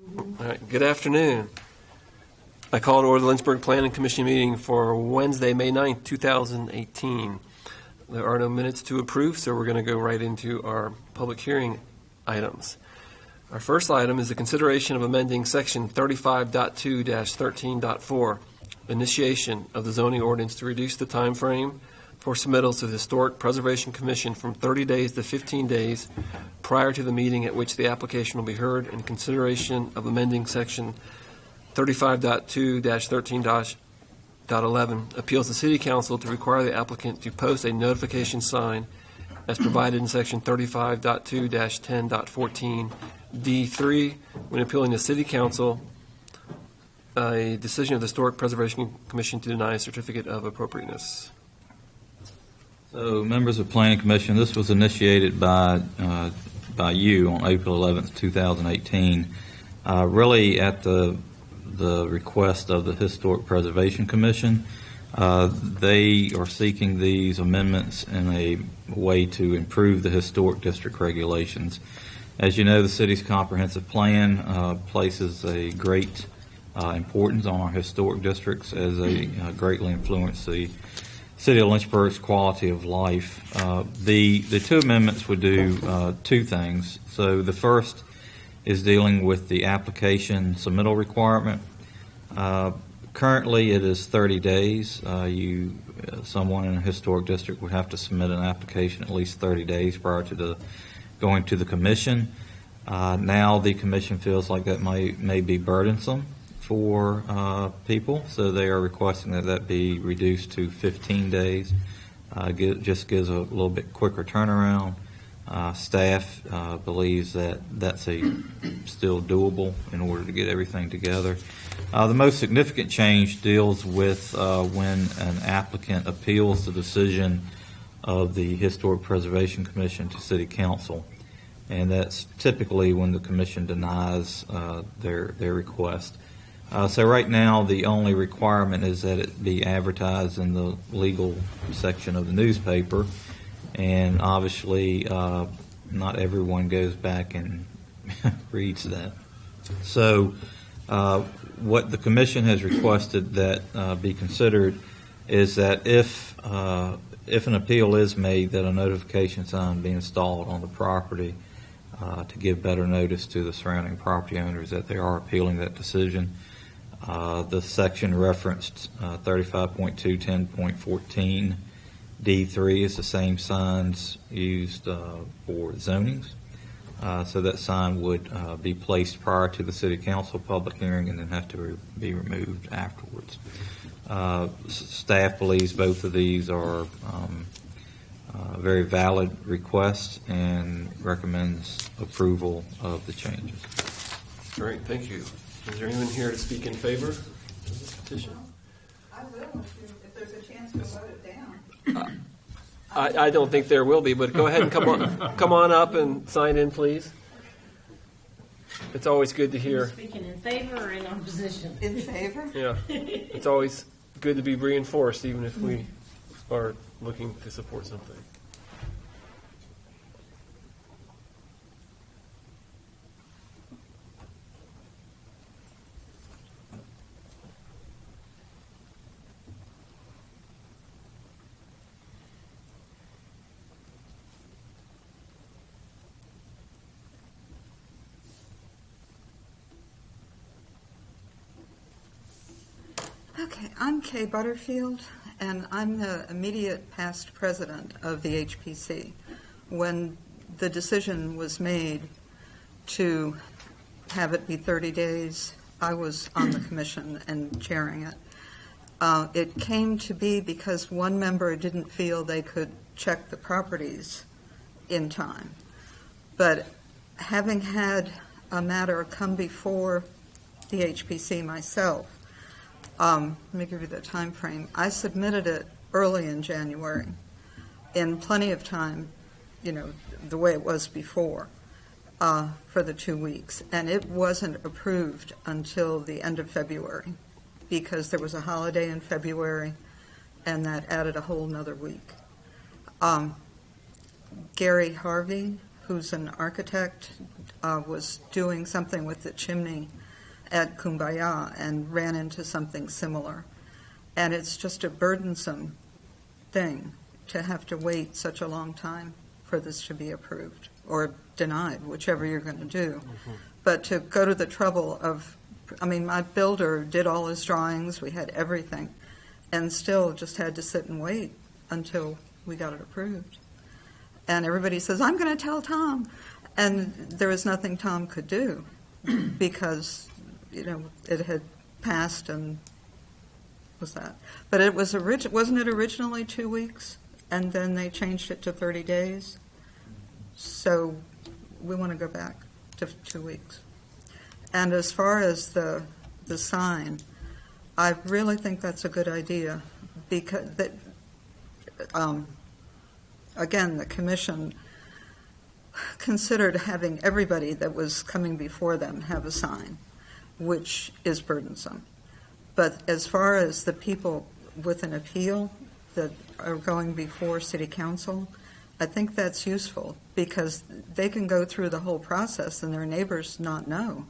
All right, good afternoon. I call to order the Lynchburg Planning Commission meeting for Wednesday, May 9th, 2018. There are no minutes to approve, so we're going to go right into our public hearing items. Our first item is the consideration of amending Section 35.2-13.4, initiation of the zoning ordinance to reduce the time frame for submittals to the Historic Preservation Commission from 30 days to 15 days prior to the meeting at which the application will be heard, and consideration of amending Section 35.2-13.11 appeals the City Council to require the applicant to post a notification sign as provided in Section 35.2-10.14 D3 when appealing to City Council a decision of the Historic Preservation Commission to deny a certificate of appropriateness. So, members of the Planning Commission, this was initiated by you on April 11th, 2018, really at the request of the Historic Preservation Commission. They are seeking these amendments in a way to improve the historic district regulations. As you know, the city's comprehensive plan places a great importance on our historic districts as they greatly influence the City of Lynchburg's quality of life. The two amendments would do two things. So the first is dealing with the application submittal requirement. Currently, it is 30 days. Someone in a historic district would have to submit an application at least 30 days prior to going to the commission. Now the commission feels like that may be burdensome for people, so they are requesting that be reduced to 15 days. Just gives a little bit quicker turnaround. Staff believes that that's still doable in order to get everything together. The most significant change deals with when an applicant appeals the decision of the Historic Preservation Commission to City Council, and that's typically when the commission denies their request. So right now, the only requirement is that it be advertised in the legal section of the newspaper, and obviously not everyone goes back and reads that. So what the commission has requested that be considered is that if an appeal is made, that a notification sign be installed on the property to give better notice to the surrounding property owners that they are appealing that decision. The section referenced 35.210.14 D3 is the same signs used for zonings. So that sign would be placed prior to the City Council public hearing and then have to be removed afterwards. Staff believes both of these are very valid requests and recommends approval of the changes. Great, thank you. Is there anyone here to speak in favor of this petition? I will if there's a chance to vote it down. I don't think there will be, but go ahead and come on up and sign in, please. It's always good to hear. Speaking in favor or in opposition? In favor? Yeah, it's always good to be reinforced, even if we are looking to support something. Okay, I'm Kay Butterfield, and I'm the immediate past president of the HPC. When the decision was made to have it be 30 days, I was on the commission and chairing it. It came to be because one member didn't feel they could check the properties in time. But having had a matter come before the HPC myself, let me give you the time frame. I submitted it early in January, in plenty of time, the way it was before, for the 2 weeks. And it wasn't approved until the end of February because there was a holiday in February, and that added a whole nother week. Gary Harvey, who's an architect, was doing something with the chimney at Kumbaya and ran into something similar. And it's just a burdensome thing to have to wait such a long time for this to be approved or denied, whichever you're going to do. But to go to the trouble of, I mean, my builder did all his drawings, we had everything, and still just had to sit and wait until we got it approved. And everybody says, I'm going to tell Tom. And there was nothing Tom could do because, it had passed and was that. But it was wasn't it originally 2 weeks? And then they changed it to 30 days. So we want to go back to 2 weeks. And as far as the sign, I really think that's a good idea because again, the commission considered having everybody that was coming before them have a sign, which is burdensome. But as far as the people with an appeal that are going before city council, I think that's useful because they can go through the whole process and their neighbors not know.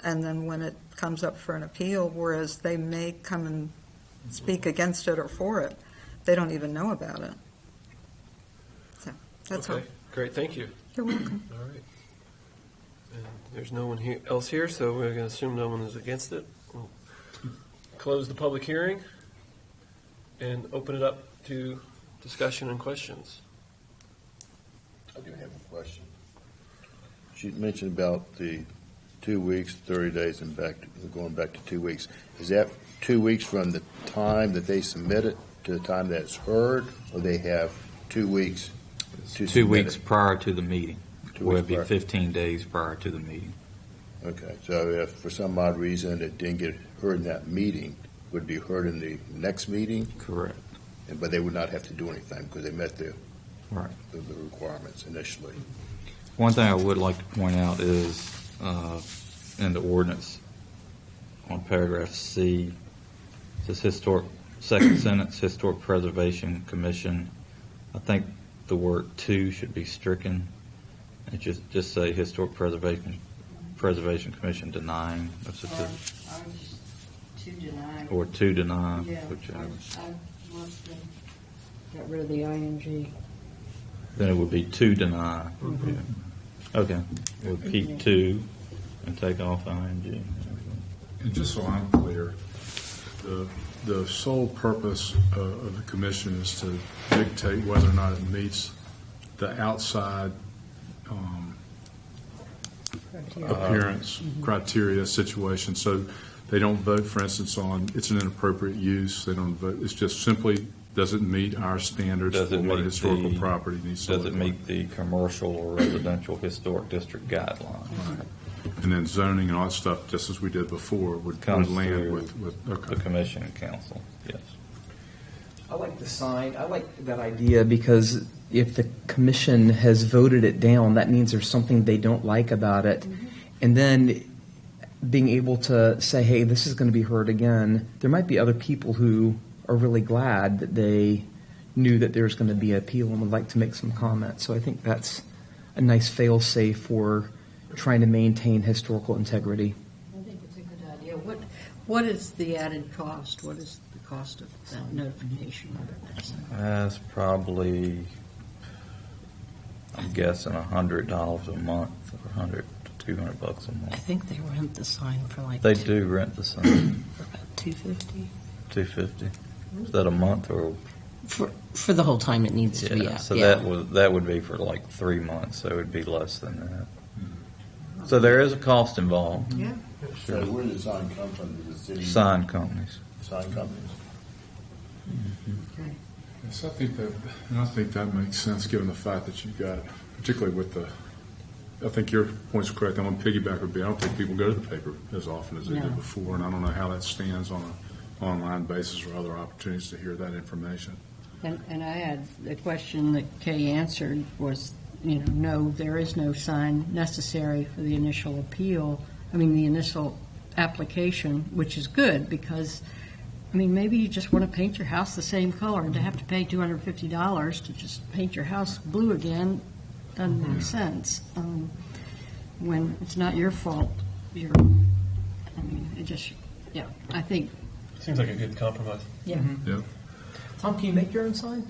And then when it comes up for an appeal, whereas they may come and speak against it or for it, they don't even know about it. So that's all. Okay, great, thank you. You're welcome. All right. And there's no one else here, so we're going to assume no one is against it. We'll close the public hearing and open it up to discussion and questions. I do have a question. She mentioned about the 2 weeks, 30 days, and going back to 2 weeks. Is that 2 weeks from the time that they submit it to the time that it's heard, or they have 2 weeks to 2 weeks prior to the meeting. 2 Or weeks it'd be prior. 15 days prior to the meeting. Okay, so if for some odd reason it didn't get heard in that meeting, would it be heard in the next meeting? Correct. But they would not have to do anything because they met the Right. the requirements initially. One thing I would like to point out is in the ordinance on paragraph C, it says historic, second sentence, Historic Preservation Commission. I think the word "to" should be stricken and just say Historic Preservation Commission denying. That's what I was to deny. or to deny, Yeah, whichever. I must have got rid of the ing. Then it would be to deny. Yeah. Okay. We'll keep to and take off ing. And just so I'm clear, the sole purpose of the commission is to dictate whether or not it meets the outside appearance criteria situation. So they don't vote, for instance, on it's an inappropriate use. They don't vote. It's just simply, does it meet our standards Does for it what a meet historical the- property needs to Does look it like? meet the commercial or residential historic district guidelines? And then zoning and all that stuff, just as we did before, would Comes land through with The okay. commission and council, yes. I like the sign. I like that idea because if the commission has voted it down, that means there's something they don't like about it. And then being able to say, hey, this is going to be heard again, there might be other people who are really glad that they knew that there's going to be an appeal and would like to make some comments. So I think that's a nice fail-safe for trying to maintain historical integrity. I think it's a good idea. What is the added cost? What is the cost of that notification? That's probably, I'm guessing, $100 a month, or $100 to $200 a I month. think they rent the sign for like They do rent the sign, for about $250 $250. Is that a month or? for the whole time it needs to be Yeah, out. so yeah. that would be for like 3 months, so it would be less than that. So there is a cost involved. Yeah. So where does the sign come from? Does the city Sign companies. sign companies? Yes, I think that makes sense, given the fact that you've got, particularly with I think your point's correct. I'm on piggyback would be, I don't think people go to the paper as often as they No. did before, and I don't know how that stands on an online basis or other opportunities to hear that information. And I had the question that Kay answered was, no, there is no sign necessary for the initial appeal. I mean, the initial application, which is good because I mean, maybe you just want to paint your house the same color, and to have to pay $250 to just paint your house blue again doesn't make sense. When it's not your fault, it just, yeah, I think, Seems like a good compromise. yeah. Yeah. Tom, can you make your own sign?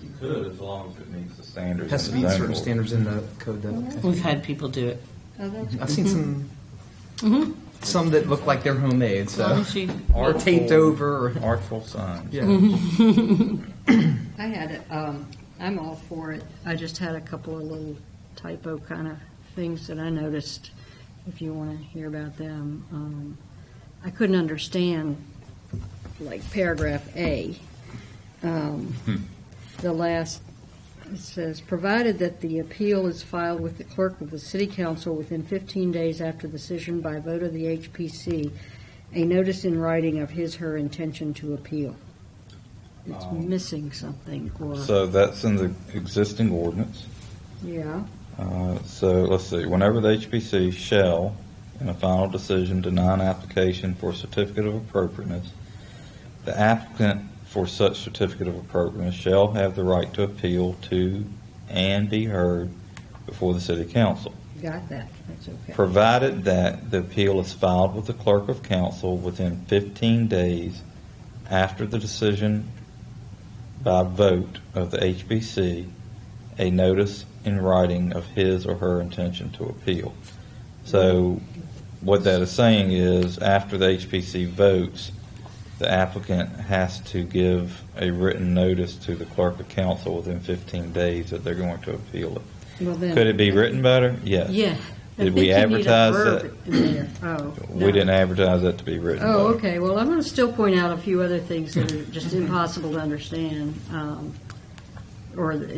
You could, as long as it meets the standards. Has to in be the certain zoning standards in the code, though. We've had people do it. Oh, that's I've seen some that look like they're homemade, As long so as you, or taped over. Or, Artful signs. yeah. I had it, I'm all for it. I just had a couple of little typo kind of things that I noticed, if you want to hear about them. I couldn't understand, like paragraph A. The last, it says, provided that the appeal is filed with the clerk of the city council within 15 days after decision by vote of the HPC, a notice in writing of his/her intention to appeal. It's missing something, or, So that's in the existing ordinance. yeah. So let's see, whenever the HPC shall, in a final decision, deny an application for a certificate of appropriateness, the applicant for such certificate of appropriateness shall have the right to appeal to and be heard before the city council, Got that, that's okay. provided that the appeal is filed with the clerk of council within 15 days after the decision by vote of the HPC, a notice in writing of his or her intention to appeal. So what that is saying is, after the HPC votes, the applicant has to give a written notice to the clerk of council within 15 days that they're going to appeal it. Well, then- Could it be written better? Yes. Yeah. I Did think we you need a advertise verb that? in there. Oh, We no. didn't advertise that to be written Oh, better. okay. Well, I'm going to still point out a few other things that are just impossible to understand, or it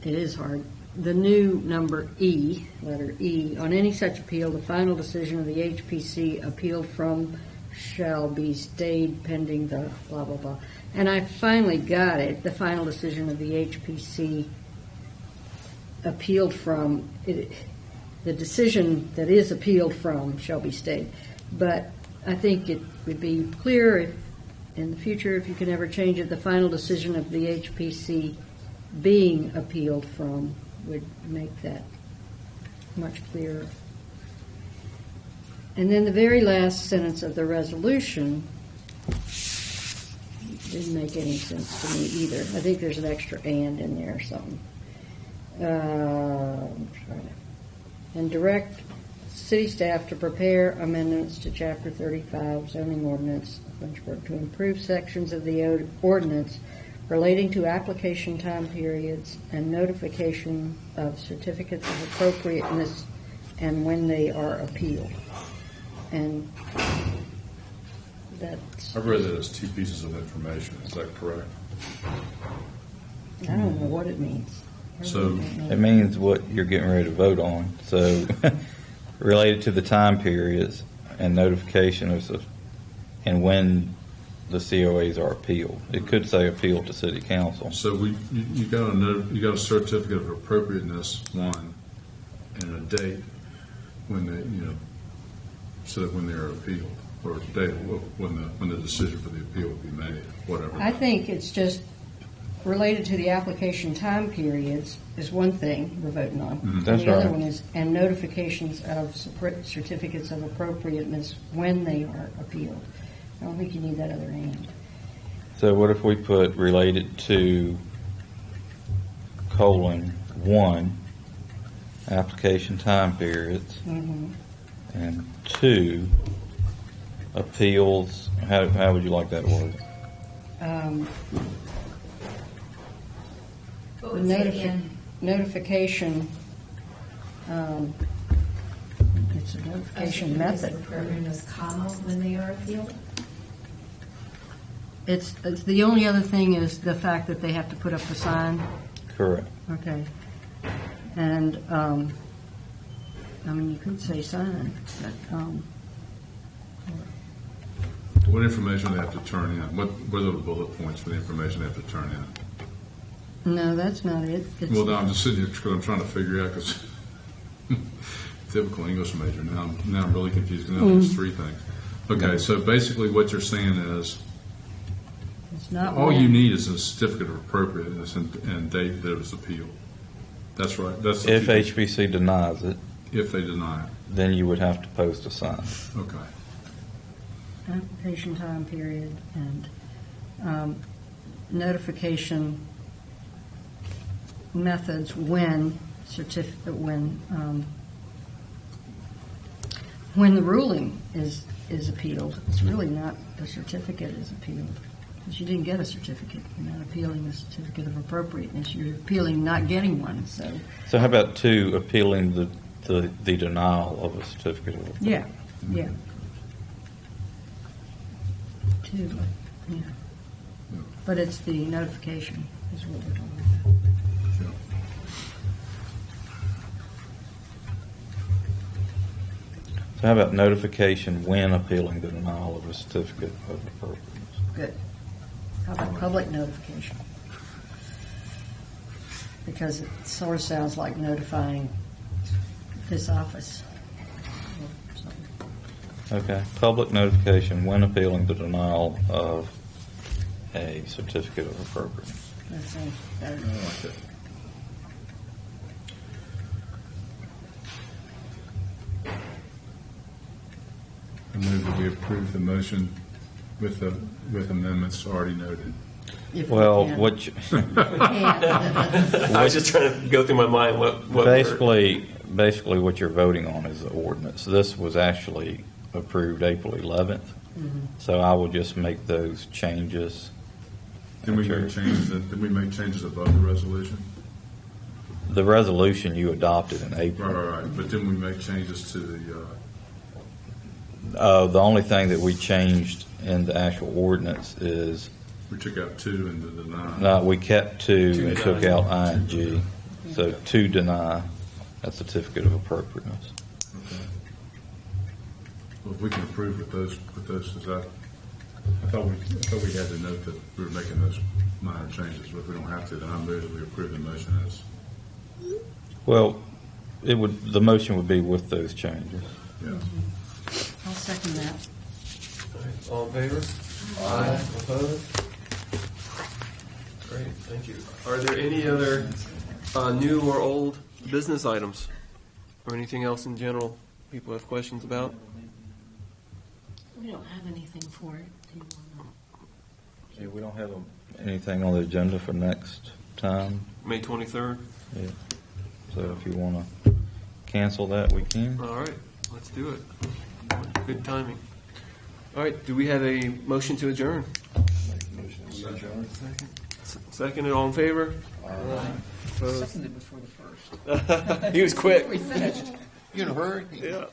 is hard. The new number E, letter E, on any such appeal, the final decision of the HPC appealed from shall be stayed pending the blah, blah, blah. And I finally got it. The final decision of the HPC appealed from, the decision that is appealed from shall be stayed. But I think it would be clear if, in the future, if you can ever change it, the final decision of the HPC being appealed from would make that much clearer. And then the very last sentence of the resolution didn't make any sense to me either. I think there's an extra "and" in there or something. I'm trying to- And direct city staff to prepare amendments to Chapter 35 zoning ordinance of Lynchburg to improve sections of the ordinance relating to application time periods and notification of certificates of appropriateness and when they are appealed. And that's, I read that as two pieces of information. Is that correct? I don't know what it means. I So- really don't know. It means what you're getting ready to vote on. So related to the time periods and notification of, and when the COAs are appealed. It could say appeal to city council. So you got you got a certificate of appropriateness, one, and a date when they, so that when they're appealed, or a date when the decision for the appeal will be made, whatever. I think it's just related to the application time periods is one thing we're voting on. And That's the other right. one is, and notifications of certificates of appropriateness when they are appealed. I don't think you need that other "and." So what if we put related to :1, application time periods, Mhm. and 2, appeals, how would you like that word? Notification, it's a notification method. Appropriateness, comma, when they are appealed? It's the only other thing is the fact that they have to put up the sign. Correct. Okay. And, you could say sign, but, What information they have to turn in? What are the bullet points for the information they have to turn in? no, that's not it. It's- Well, no, I'm just sitting here because I'm trying to figure out, because typical English major, now I'm really confused, now there's three things. Okay, so basically what you're saying is, Not All when. you need is a certificate of appropriateness and date that it was appealed. That's right. That's the If two- HPC denies it, If they deny it. then you would have to post a sign. Okay. Application time period and notification methods when when the ruling is appealed. It's really not the certificate is appealed, because you didn't get a certificate. You're not appealing a certificate of appropriateness. You're appealing not getting one. So how about 2, appealing the denial of a certificate of Yeah. Two, yeah. But it's the notification is what we're talking about. Yeah. So how about notification when appealing the denial of a certificate of appropriateness? Good. How about public notification? Because it sort of sounds like notifying this office. or something. Okay, public notification when appealing the denial of a certificate of appropriateness. That sounds better. I like it. I move that we approve the motion with amendments already noted. If we Well, can. what, you- We can. I was just trying to go through my mind what basically what you're voting on is the ordinance. This was actually approved April 11th, so I will just make those changes. Did we make changes above the resolution? The resolution you adopted in April. Right. But didn't we make changes to the, The only thing that we changed in the actual ordinance is, we took out 2 and the deny? no, we kept 2 and took deny. out ing. So to deny a certificate of appropriateness. Okay. Well, if we can approve with those, is that, I thought we had to note that we were making those minor changes, but if we don't have to, then I move that we approve the motion as, Well, the motion would be with those changes. yeah. I'll second that. All in favor? Aye. Opposed? Great, thank you. Are there any other new or old business items? Or anything else in general people have questions about? We don't have anything for it. Do you wanna- Yeah, we don't have anything on the agenda for next time. May 23rd? Yeah. So if you want to cancel that, we can. All right, let's do it. Good timing. All right, do we have a motion to adjourn? Second, all in favor? Opposed? Seconded before the first. He was quick. We finished. You in a hurry? Yeah.